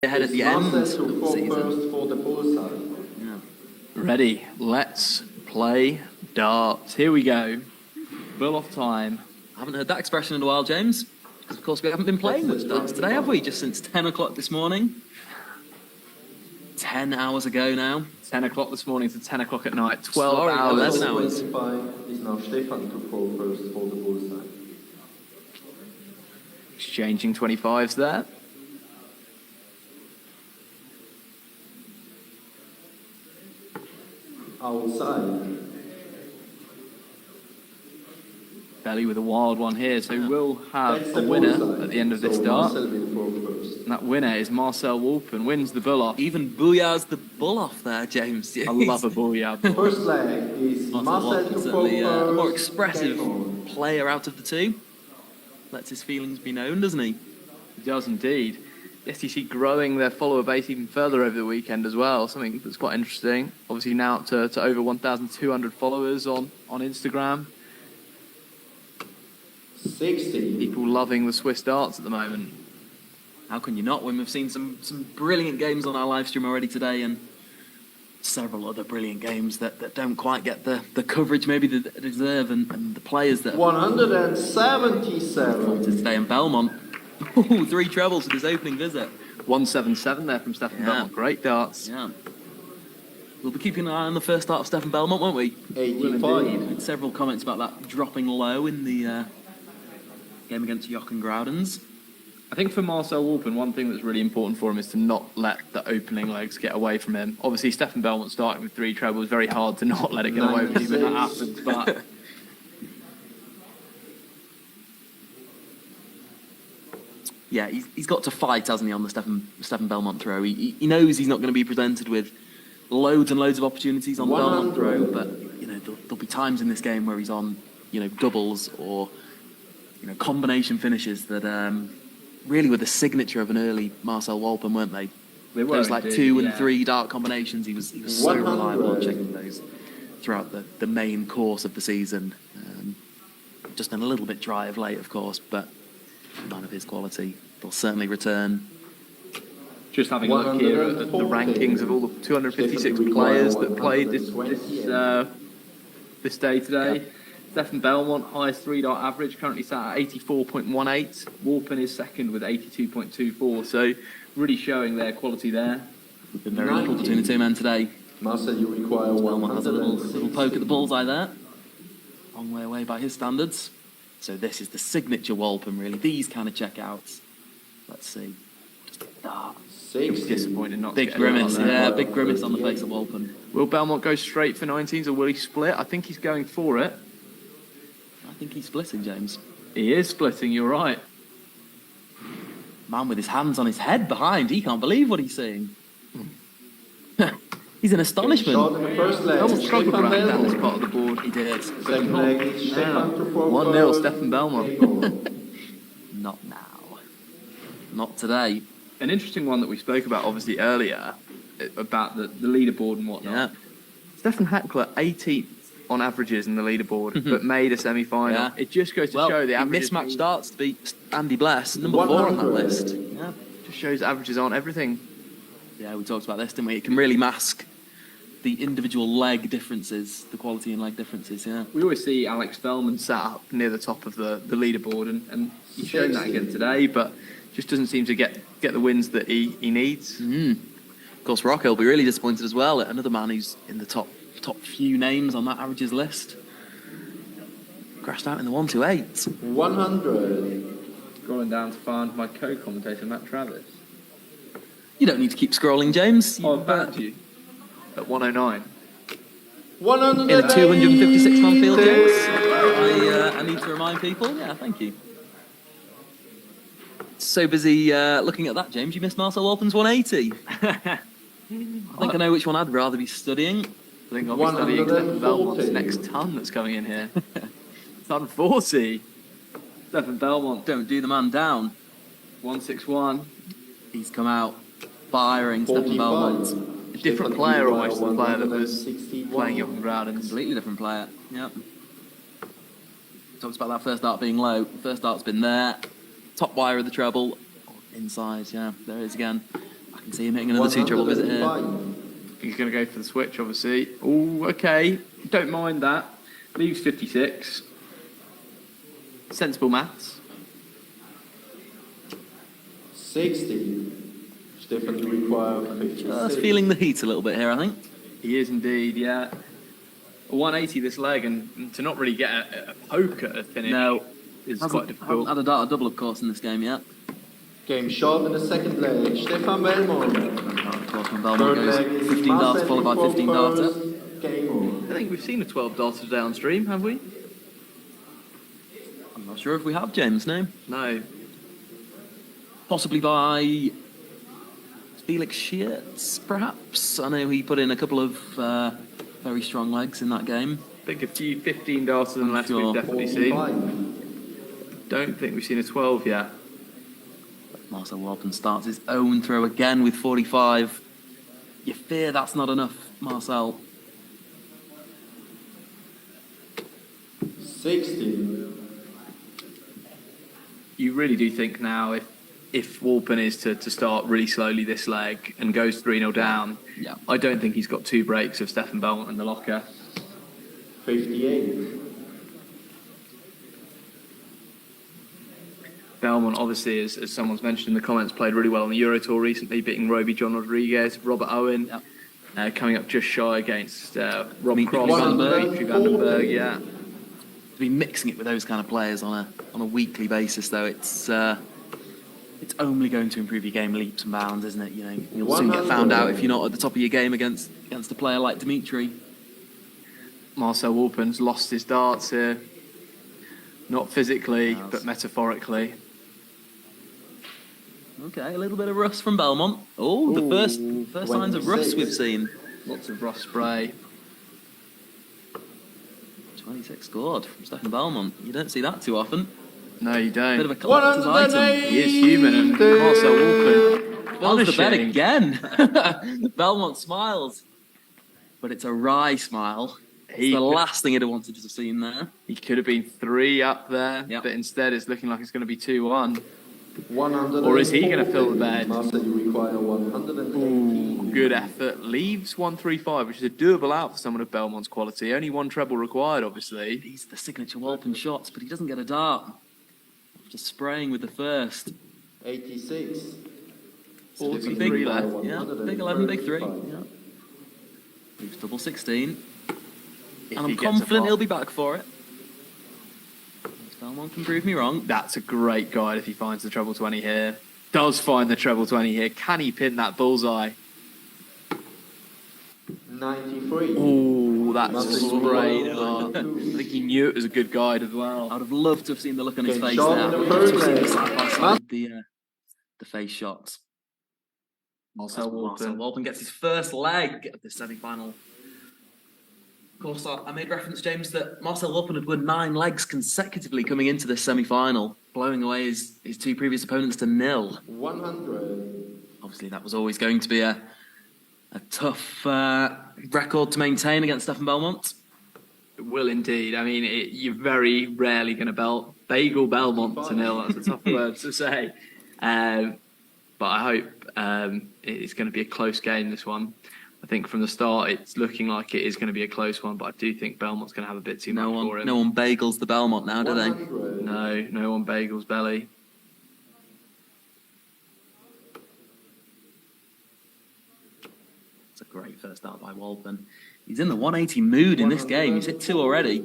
ahead at the end of the season. For the bullseye. Yeah. Ready, let's play darts. Here we go. Bull off time. I haven't heard that expression in a while, James. Because of course we haven't been playing much darts today, have we? Just since 10 o'clock this morning. 10 hours ago now. 10 o'clock this morning to 10 o'clock at night. 12 Sorry, hours. 11 hours. Is now Stefan to fall first for the bullseye. Exchanging 25s there. Outside. Belly with a wild one here, so we'll have That's a the winner bullseye. at the end of this So dart. Marcel will fall first. And that winner is Marcel Walpen, wins the bull off. Even booyahs the bull off there, James. I love a booyah bull. First leg is Marcel Marcel Walpen, to fall certainly first. a more expressive Bellmont. player out of the two. Lets his feelings be known, doesn't he? He does indeed. The SDC growing their follower base even further over the weekend as well, something that's quite interesting. Obviously now up to over 1,200 followers on Instagram. 60. People loving the Swiss darts at the moment. How can you not when we've seen some brilliant games on our live stream already today and several other brilliant games that don't quite get the coverage maybe that they deserve and the players that have 177. today in Bellmont. Ooh, 3 trebles with his opening visit. 177 there from Stefan Yeah. Bellmont. Great darts. Yeah. We'll be keeping an eye on the first start of Stefan Bellmont, won't we? 85. Had several comments about that dropping low in the game against Jochen Groudens. I think for Marcel Walpen, one thing that's really important for him is to not let the opening legs get away from him. Obviously, Stefan Bellmont starting with 3 trebles, very hard to not let it get away with him when that happens. But Yeah, he's got to fight, hasn't he, on the Stefan Bellmont throw. He knows he's not going to be presented with loads and loads of opportunities on the Bellmont throw, but you know there'll be times in this game where he's on doubles or combination finishes that really were the signature of an early Marcel Walpen, weren't they? they were Those like indeed, 2 and yeah. 3 dart combinations. He was so 100. reliable on checking those throughout the main course of the season. Just been a little bit dry of late, of course, but a man of his quality will certainly return. Just having a look here at the rankings of all the 256 players that played this day today. Stefan Bellmont, highest 3-dart average, currently sat at 84.18. Walpen is second with 82.24. So really showing their quality there. Been very little between the two men today. Marcel, you require Bellmont has a little 160. poke at the bullseye there. Long way away by his standards. So this is the signature Walpen, really. These kind of checkouts. Let's see. Just a dart. 60. Disappointed not to Big get a dart grimace, there. yeah, big grimace on the face of Walpen. Will Bellmont go straight for 19s or will he split? I think he's going for it. I think he's splitting, James. He is splitting, you're right. Man with his hands on his head behind, he can't believe what he's seeing. He's in Shot astonishment. in the first leg. Bellmont struggled Stefan right down this Bellmont. part of the board. He did. Second leg is Stefan to fall 1-0 first. Stefan Bellmont. Not now. Not today. An interesting one that we spoke about obviously earlier, about the leaderboard and whatnot. Yeah. Stefan Hackler, 18th on averages in the leaderboard, but made a semi-final. Yeah. It just goes to Well, show the he averages. mismatched darts to beat Andy Bless, number 4 on that 100. list. Yeah. Just shows averages aren't everything. Yeah, we talked about this, didn't we? It can really mask the individual leg differences, the quality and leg differences, yeah. We always see Alex Feldman sat up near the top of the leaderboard, and he's shown that again today, but just doesn't seem to get the wins that he needs. Of course, Rocco will be really disappointed as well. Another man who's in the top few names on that averages list. Crashed out in the 128. 100. Scrolling down to find my co-commentator, Matt Travis. You don't need to keep scrolling, James. I've backed you at 109. 100. In a 256-man field, James. I need to remind people. Yeah, thank you. So busy looking at that, James. You missed Marcel Walpen's 180. I think I know which one I'd rather be studying. I think I'll be studying Stefan 140. Bellmont's next ton that's coming in here. Ton 40. Stefan Bellmont, Don't do the man down. 161. He's come out firing Stefan Bellmont. 45. A different player almost to the player that was 161. playing Jochen Groudens. Completely different player. Yep. Talks about that first dart being low. First dart's been there. Top wire of the treble. Inside, yeah. There it is again. I I can see him hitting another 2 treble visit here. 105. He's going to go for the switch, obviously. Oh, okay. Don't mind that. Leaves 56. Sensible maths. 60. Stefan, you require 56. Just feeling the heat a little bit here, I think. He is indeed, yeah. A 180 this leg, and to not really get a poke at a finish is quite difficult. Hasn't had a dart double, of course, in this game yet. Game shot in the second leg. Stefan Bellmont. Of course, when Bellmont Third goes leg is 15 darts Marcel followed by 15 darter. Fofos. Game on. I think we've seen a 12 darter today on stream, have we? I'm not sure if we have, James, no. No. Possibly by Felix Shearts, perhaps. I know he put in a couple of very strong legs in that game. I think a few 15 darters and less Sure. we've definitely seen. 45. Don't think we've seen a 12 yet. Marcel Walpen starts his own throw again with 45. You fear that's not enough, Marcel. 60. You really do think now if Walpen is to start really slowly this leg and goes 3-0 down, Yeah. I don't think he's got 2 breaks of Stefan Bellmont in the locker. 58. Bellmont, obviously, as someone's mentioned in the comments, played really well on the Euro Tour recently, beating Roby John Rodriguez, Robert Owen, coming up just shy against Rob Dimitri Cross, Vandenberg. Dimitri Vandenberg, yeah. To be mixing it with those kind of players on a weekly basis, though, it's only going to improve your game leaps and bounds, isn't it? You know, you'll soon get found out if you're not at the top of your game against a player like Dimitri. Marcel Walpen's lost his darts here. Not physically, but metaphorically. Okay, a little bit of rust from Bellmont. Oh, the first signs of rust we've seen. Lots of rust spray. 26 scored from Stefan Bellmont. You don't see that too often. No, you don't. Bit of a collector's item. He is human, and Marcel Walpen Fills the bet punishing. again. Belmont smiles, but it's a wry smile. It's He the could- last thing he'd have wanted to have seen there. He could have been 3 up there, Yep. but instead it's looking like it's going to be 2-1. 100. Or is he gonna fill the bed? Marcel, you require 180. Good effort. Leaves 135, which is a doable out for someone of Belmont's quality. Only 1 treble required, obviously. These are the signature Walpen shots, but he doesn't get a dart. After spraying with the first. 86. 43 left. Yeah, big 11, big 3. Yeah. Moves double 16. If And I'm he gets a confident pot. he'll be back for it. Belmont can prove me wrong. That's a great guide if he finds the treble 20 here. Does find the treble 20 here. Can he pin that bullseye? 93. Oh, that's Marcel, great. you require I 102. think he knew it was a good guide as well. I would have loved to have seen the look on his Okay, face shot there. in the I'd love to have seen first it side by leg. side, the face shots. Marcel Marcel Walpen. Walpen gets his first leg of the semi-final. Of course, I made reference, James, that Marcel Walpen had won 9 legs consecutively coming into this semi-final, blowing away his 2 previous opponents to 0. 100. Obviously, that was always going to be a tough record to maintain against Stefan Bellmont. It will indeed. I mean, you're very rarely going to bagel Belmont to 0. That's a tough word to say. But I hope it's going to be a close game, this one. I think from the start, it's looking like it is going to be a close one, but I do think Belmont's going to have a bit too much for him. No one bagels the Belmont now, do they? 100. No one bagels belly. It's a great first start by Walpen. He's in the 180 mood in this game. He's hit 2 already.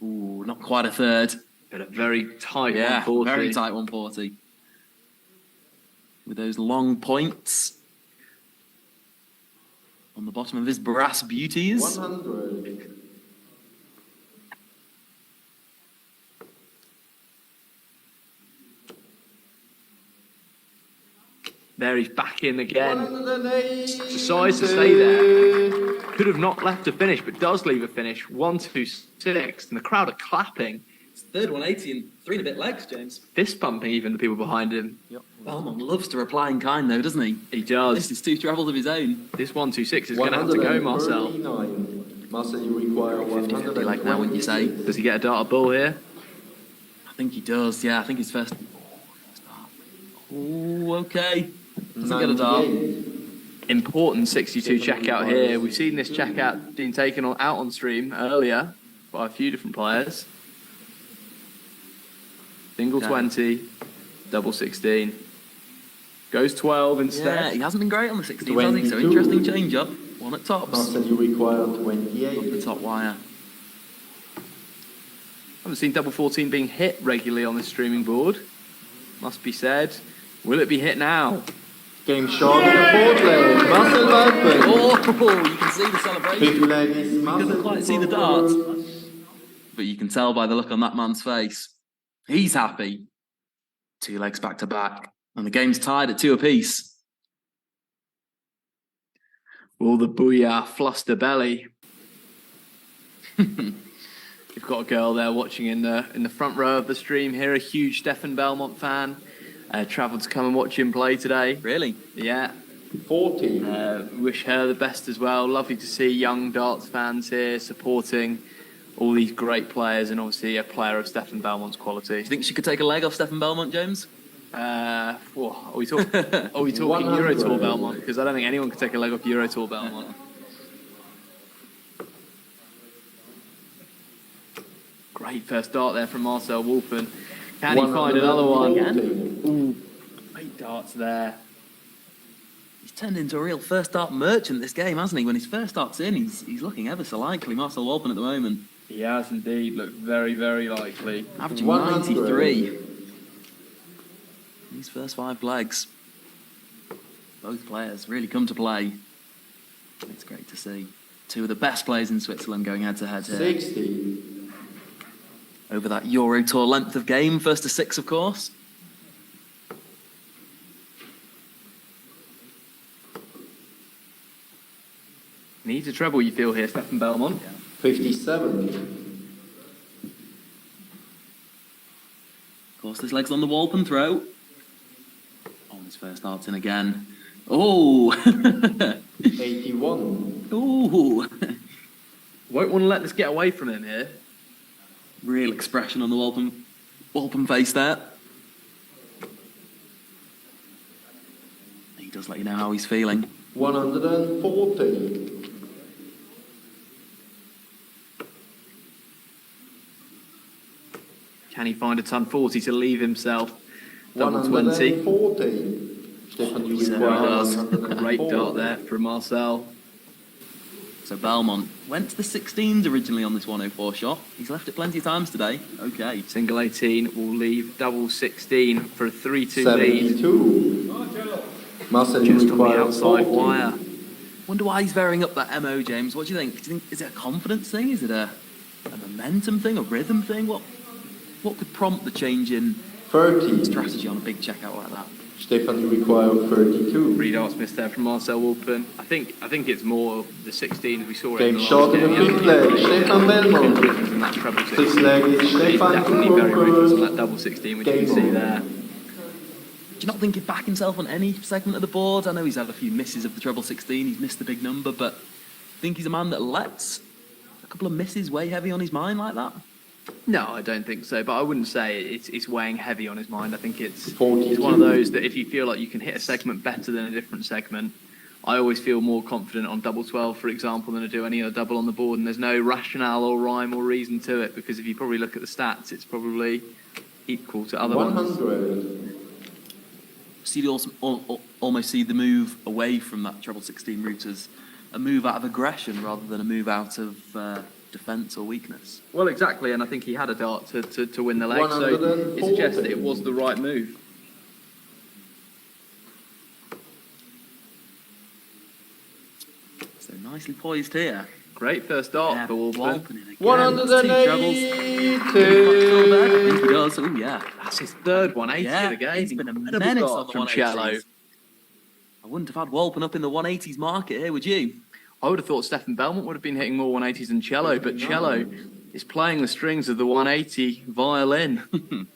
Ooh, not quite a third. But a very tight Yeah, 140. very tight 140. With those long points on the bottom of his brass beauties. 100. There he's back in again. 180. Decides to stay there. Could have not left a finish, but does leave a finish. 1-2-6, and the crowd are clapping, It's third 180 and 3 and a bit legs, James. fist pumping even the people behind him. Belmont loves to reply in kind, though, doesn't he? He This does. is 2 travels of his own. This 1-2-6 is going to have to go, Marcel. 139. Marcel, you require 50-50 like now, wouldn't you say? Does he get a dart ball here? I think he does, yeah. I think his first... Oh, okay. Doesn't get a dart. Important 62 checkout here. We've seen this checkout being taken out on stream earlier by a few different players. Single 20, double 16. Goes 12 instead. Yeah, he hasn't been great on the 16, has he? So interesting change up. One at tops. Marcel, you require Off 28. the top wire. Haven't seen double 14 being hit regularly on this streaming board. Must be said. Will it be hit now? Game shot in the fourth leg. Marcel Walpen. Oh, you can see the Fifth celebration. leg is You Marcel. couldn't quite see the dart. But you can tell by the look on that man's face. He's happy. 2 legs back to back. And the game's tied at 2 apiece. Will the booyah fluster belly? You've got a girl there watching in the front row of the stream here, a huge Stefan Bellmont fan. Travelled to come and watch him play today. Really? Yeah. 40. Wish her the best as well. Lovely to see young darts fans here supporting all these great players, and obviously a player of Stefan Bellmont's quality. Do you think she could take a leg off Stefan Belmont, James? Are we talking Euro Tour Bellmont? Because I don't think anyone could take a leg off Euro Tour Bellmont. Great first dart there from Marcel Walpen. Can he find another one? Ooh, great darts there. He's turned into a real first dart merchant this game, hasn't he? When his first dart's in, he's looking ever so likely. Marcel Walpen at the moment. He has indeed looked very, very likely. Averaging 100. 93. These first 5 legs. Both players really come to play. It's great to see. 2 of the best players in Switzerland going head to head here. 60. Over that Euro Tour length of game, first to 6, of course. Needs a treble, you feel here, Stefan Bellmont. 57. Of course, this leg's on the Walpen throw. Oh, his first dart's in again. Oh! 81. Ooh! Won't want to let this get away from him here. Real expression on the Walpen face there. He does let you know how he's feeling. 140. Can he find a ton 40 to leave himself? Double 20. 140. Stefan, you He require does. Great 104. dart there from Marcel. So Belmont went to the 16s originally on this 104 shot. He's left it plenty of times today. Okay. Single 18 will leave double 16 for a 3-2 lead. 72. Marcel, you Just on the require outside 40. wire. Wonder why he's varying up that MO, James. What do you think? Do you think is it a confidence thing? Is it a momentum thing? A rhythm thing? What could prompt the change in 30. strategy on a big checkout like that? Stefan, you require 32. 3 darts missed there from Marcel Walpen. I think it's more the 16s we saw. Game in the shot last in the game. fifth leg. Stefan Bellmont. Good rhythms in that treble 16. Sixth leg is He's Stefan definitely very ruthless on that Kukovic. double 16, which you Game can see on. there. Do you not think he'd back himself on any segment of the board? I know he's had a few misses of the treble 16. He's missed the big number, but I think he's a man that lets a couple of misses weigh heavy on his mind like that. No, I don't think so. But I wouldn't say it's weighing heavy on his mind. I think it's 42. one of those that if you feel like you can hit a segment better than a different segment, I always feel more confident on double 12, for example, than I do any other double on the board. And there's no rationale or rhyme or reason to it, because if you probably look at the stats, it's probably equal to other ones. 100. So you almost see the move away from that treble 16 route as a move out of aggression rather than a move out of defence or weakness. Well, exactly, and I think he had a dart to win the leg, so it suggests that it was the right move. So nicely poised here. Great first dart Yeah, for Walpen. Walpen in again. 180. I think he does. Oh, yeah. That's his third 180 Yeah, of the game. he's been a Incredible menace dart on the from 180s. Cello. I wouldn't have had Walpen up in the 180s market here, would you? I would have thought Stefan Bellmont would have been hitting more 180s than Cello, but Cello is playing the strings of the 180 violin.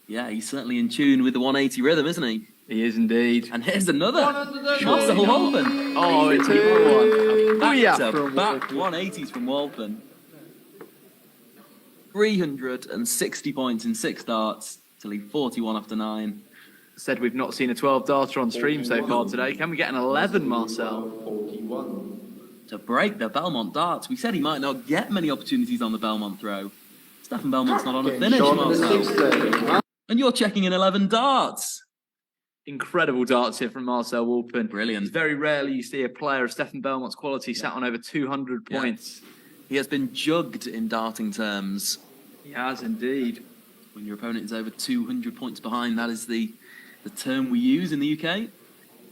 Yeah, he's certainly in tune with the 180 rhythm, isn't he? He is indeed. And here's another. 180. Marcel Walpen. Oh, it's another one. Back to from back 180s from Walpen. 360 points in 6 darts to leave 41 after 9. said we've not seen a 12 darter on stream so far today. Can we get an 11, Marcel? 41. To break the Bellmont darts. We said he might not get many opportunities on the Bellmont throw. Stefan Bellmont's not on a Getting finish, shot in the Marcel. sixth there. And you're checking in 11 darts. Incredible darts here from Marcel Walpen. Brilliant. It's very rarely you see a player of Stefan Bellmont's quality sat on over 200 Yeah. points. He has been jugged in darting terms. He has indeed. When your opponent is over 200 points behind, that is the term we use in the UK.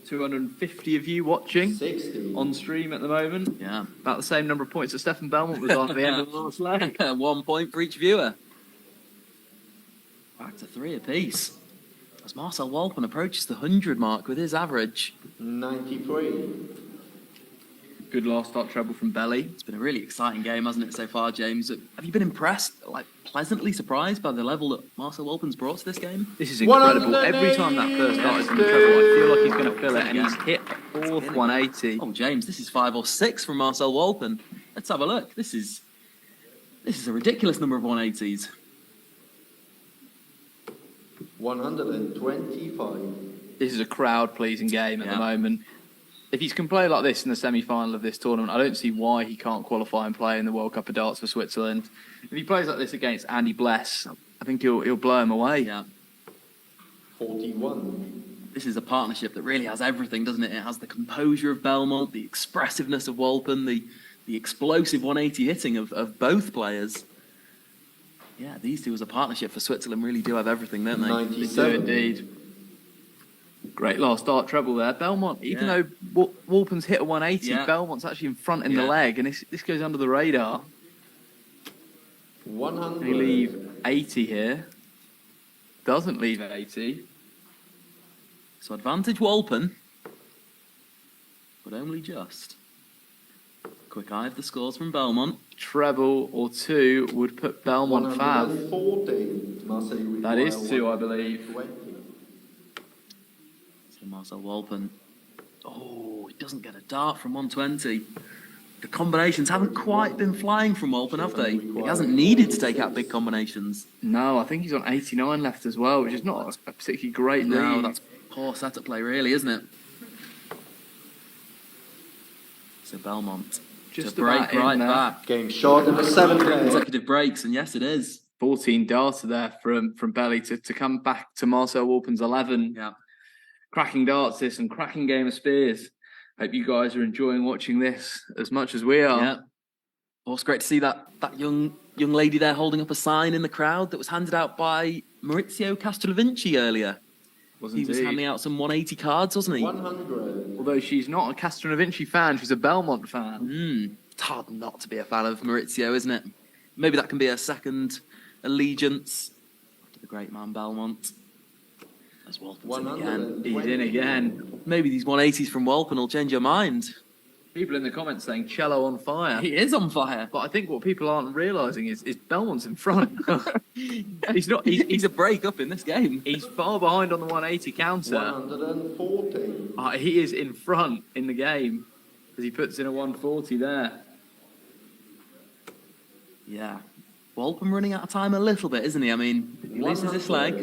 250 of you watching 60. on stream at the moment. Yeah. About the same number of points that Stefan Bellmont was on at the end of the last leg. 1 point for each viewer. Back to 3 apiece. As Marcel Walpen approaches the 100 mark with his average. 93. Good last start treble from Belly. It's been a really exciting game, hasn't it, so far, James? Have you been impressed, like pleasantly surprised by the level that Marcel Walpen's brought to this game? This is incredible. Every time that first start is in the treble, I feel like he's going to fill it, and he's hit a fourth 180. Oh, James, this is 5 or 6 from Marcel Walpen. Let's have a look. This is a ridiculous number of 180s. 125. This is a crowd-pleasing game at Yeah. the moment. If he can play like this in the semi-final of this tournament, I don't see why he can't qualify and play in the World Cup of Darts for Switzerland. If he plays like this against Andy Bless, I think he'll blow him away. Yeah. 41. This is a partnership that really has everything, doesn't it? It has the composure of Bellmont, the expressiveness of Walpen, the explosive 180 hitting of both players. Yeah, these two as a partnership for Switzerland really do have everything, don't they? 97. They do indeed. Great last start treble there. Belmont, even Yeah. though Walpen's hit a 180, Yeah. Belmont's actually in front in the Yeah. leg, and this goes under the radar. 100. They leave 80 here. Doesn't leave 80. So advantage Walpen, but only just. Quick eye of the scores from Bellmont. Treble or 2 would put Belmont fab. 140. Marseille That is require 2, I believe. 120. So Marcel Walpen. Oh, he doesn't get a dart from 120. The combinations haven't quite been flying from Walpen, have they? He hasn't needed to take out big combinations. No, I think he's on 89 left as well, which is not a particularly great No, lead. that's poor setup play, really, isn't it? So Belmont Just to break about in right there. back. Game short in the 7th game. Consecutive breaks, and yes, it is. 14 darter there from Belly to come back to Marcel Walpen's 11. Yeah. Cracking darts this and cracking game of spears. Hope you guys are enjoying watching this as much as we are. Yeah. Well, it's great to see that young lady there holding up a sign in the crowd that was handed out by Maurizio Castrovinci earlier. Wasn't He was he? handing out some 180 cards, wasn't he? 100. Although she's not a Castrovinci fan, she's a Belmont fan. It's hard not to be a fan of Maurizio, isn't it? Maybe that can be a second allegiance to the great man Belmont. As Walpen's in again. He's in again. Maybe these 180s from Walpen will change your mind. People in the comments saying cello on fire. He is on fire. But I think what people aren't realising is Belmont's in front. He's not. He's a break up in this game. He's far behind on the 180 counter. 140. He is in front in the game as he puts in a 140 there. Yeah. Walpen running out of time a little bit, isn't he? I mean, if he loses this leg,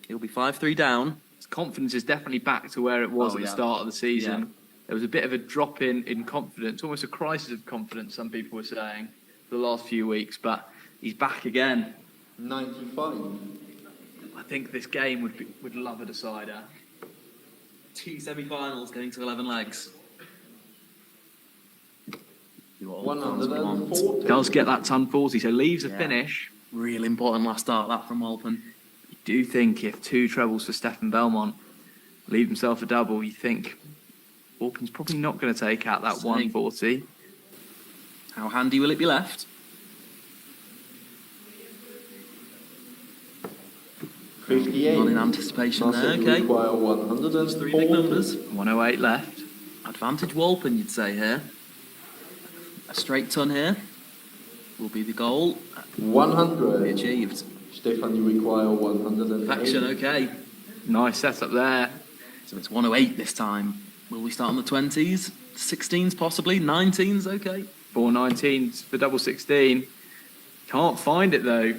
he'll be 5-3 down. His confidence is definitely back to where it was at the start of the season. Yeah. There was a bit of a drop in confidence, almost a crisis of confidence, some people were saying, for the last few weeks, but he's back again. 95. I think this game would love a decider. 2 semi-finals going to 11 legs. 140. Does get that ton 40, so leaves a Yeah. finish. Real important last start, that from Walpen. You do think if 2 trebles for Stefan Bellmont leave himself a double, you think Walpen's probably not going to take out that Same. 140. How handy will it be left? 58. Not in anticipation there, Marseille okay. require 140. 3 big numbers. 108 left. Advantage Walpen, you'd say here. A straight ton here will be the goal. Be 100. achieved. Stefan, you require 108. Perfection, okay. Nice setup there. So it's 108 this time. Will we start on the 20s? 16s possibly? 19s, okay. 419s for double 16. Can't find it though.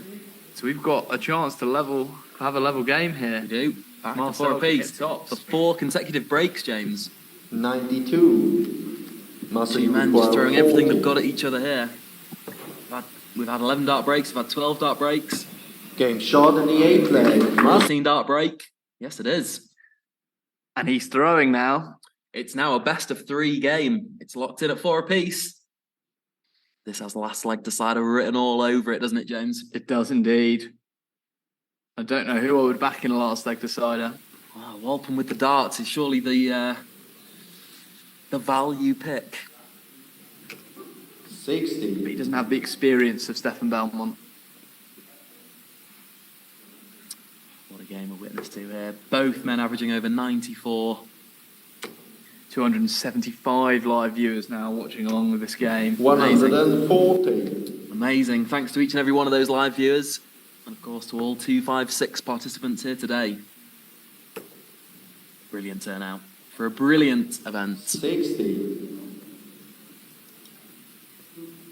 So we've got a chance to have a level game here. We do. Back to Marcel four apiece gets tops. for 4 consecutive breaks, James. 92. Marcel, Two you men require just throwing everything 40. they've got at each other here. We've had 11 dart breaks, we've had 12 dart breaks, Game shot in the 8th leg. Marcel, 14 dart break. Yes, it is. And he's throwing now. It's now a best of 3 game. It's locked in at 4 apiece. This has last leg decider written all over it, doesn't it, James? It does indeed. I don't know who I would back in a last leg decider. Oh, Walpen with the darts is surely the value pick. 60. But he doesn't have the experience of Stefan Bellmont. What a game we're witness to here. Both men averaging over 94. 275 live viewers now watching along with this game. 140. Amazing. Thanks to each and every one of those live viewers. And of course to all 256 participants here today. Brilliant turnout for a brilliant event. 60.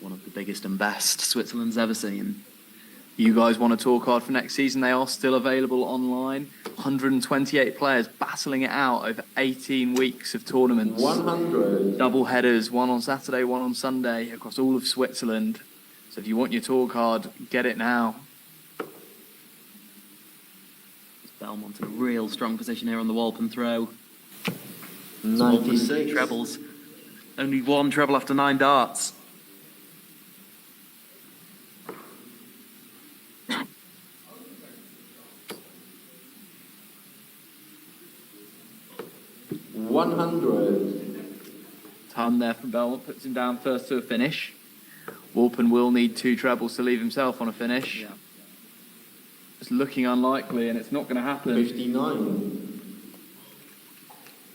One of the biggest and best Switzerland's ever seen. You guys want a tour card for next season? They are still available online. 128 players battling it out over 18 weeks of tournaments. 100. Double headers, one on Saturday, one on Sunday, across all of Switzerland. So if you want your tour card, get it now. Bellmont in a real strong position here on the Walpen throw. Walpen 96. trebles. Only 1 treble after 9 darts. Ton there from Bellmont, puts him down first to a finish. Walpen will need 2 trebles to leave himself on a finish. Yeah. It's looking unlikely and it's not going to happen. 59.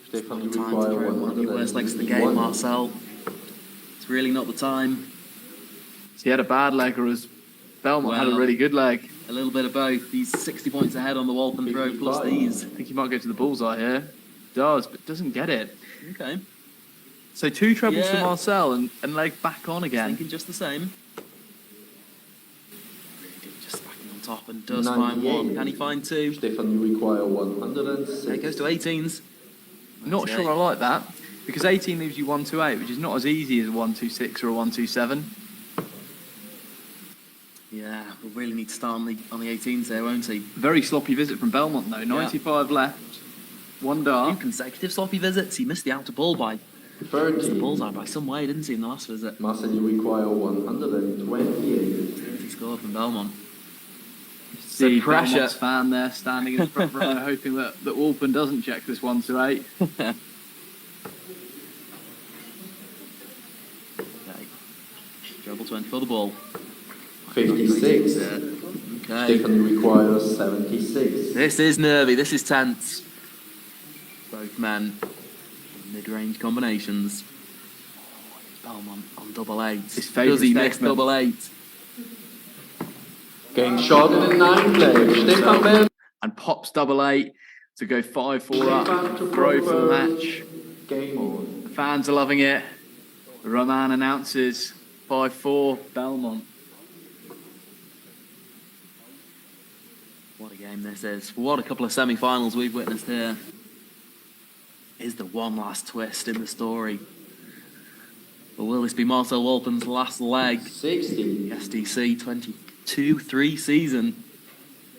Stefan, you Time to require throw one of the worst legs of the game, 101. Marcel. It's really not the time. So he had a bad leg, or as Bellmont had a Well, really good leg. A little bit of both. He's 60 points ahead on the Walpen throw plus 55. these. I think he might go to the bullseye here. Does, but doesn't get it. Okay. So 2 trebles for Yeah. Marcel and leg back on again. Thinking just the same. Just stacking on top and does 98. find 1. Can he find 2? Stefan, you require 106. There it goes to 18s. Not sure I like that, because 18 leaves you 128, which is not as easy as a 126 or a 127. Yeah, we'll really need to start on the 18s there, won't he? Very sloppy visit from Bellmont though. 95 left, 1 2 dart. consecutive sloppy visits. He missed the outer ball by missed the 30. bullseye by some way, didn't he, in the last visit? Marcel, you require 128. He scored from Bellmont. See pressure. Bellmont's fan there standing in the front row, hoping that Walpen doesn't check this 128. Okay. Treble 20 for the ball. 56. Okay. Stefan, you require 76. This is nervy. This is tense. Both men. Mid-range combinations. Bellmont on double 8. His favourite Does he miss segment. double 8? Game shot in the 9th leg. Stefan Bell. And pops double 8 to go 5-4 up, throw for the match. Game on. Fans are loving it. Roman announces 5-4 Bellmont. What a game this is. What a couple of semi-finals we've witnessed here. Is the one last twist in the story. But will this be Marcel Walpen's last leg? 60. The SDC 22-3 season.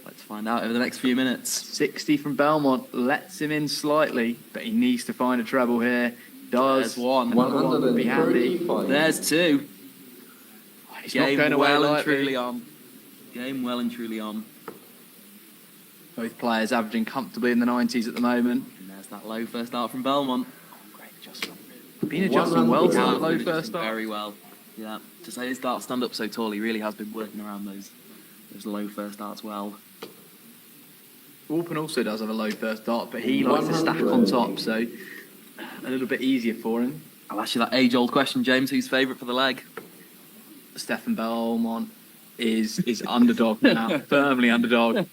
Let's find out over the next few minutes. 60 from Bellmont lets him in slightly, but he needs to find a treble here. Does. There's 1. Another one would be handy. 135. There's 2. He's not Game going away well and lightly. truly on. Game well and truly on. Both players averaging comfortably in the 90s at the moment. And there's that low first start from Bellmont. Great adjustment. Been adjusting well to that low first start. Very well. Yeah. To say his darts stand up so tall, he really has been working around those low first darts well. Walpen also does have a low first dart, but he likes to stack on top, so a little bit easier for him. I'll ask you that age-old question, James. Who's favourite for the leg? Stefan Bellmont is underdog now, firmly underdog.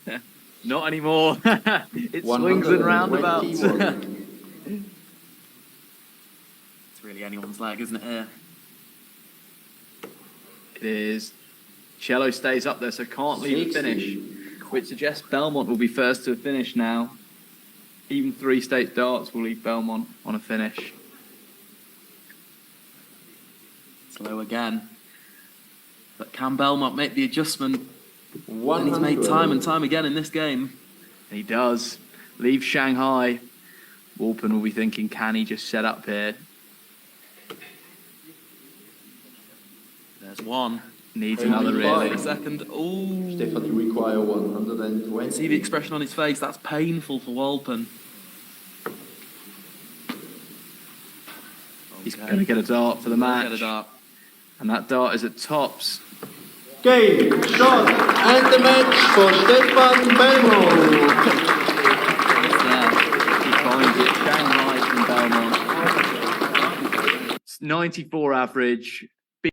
Not anymore. It swings and roundabouts. 121. It's really anyone's leg, isn't it? Here. It is. Cello stays up there, so can't leave the 60. finish, which suggests Bellmont will be first to a finish now. Even 3 state darts will leave Bellmont on a finish. Slow again. But can Bellmont make the adjustment? And 100. he's made time and time again in this game. And he does. Leave Shanghai. Walpen will be thinking, can he just set up here? There's one. Needs Hey, another big really. fight. Second. Oh. Stefan, you require 120. See the expression on his face. That's painful for Walpen. He's going to get a dart for the Get a match. dart. And that dart is at tops. Game, shot, and the match for Stefan Bellmont. There. He finds it. Shanghai from Bellmont. 94 average.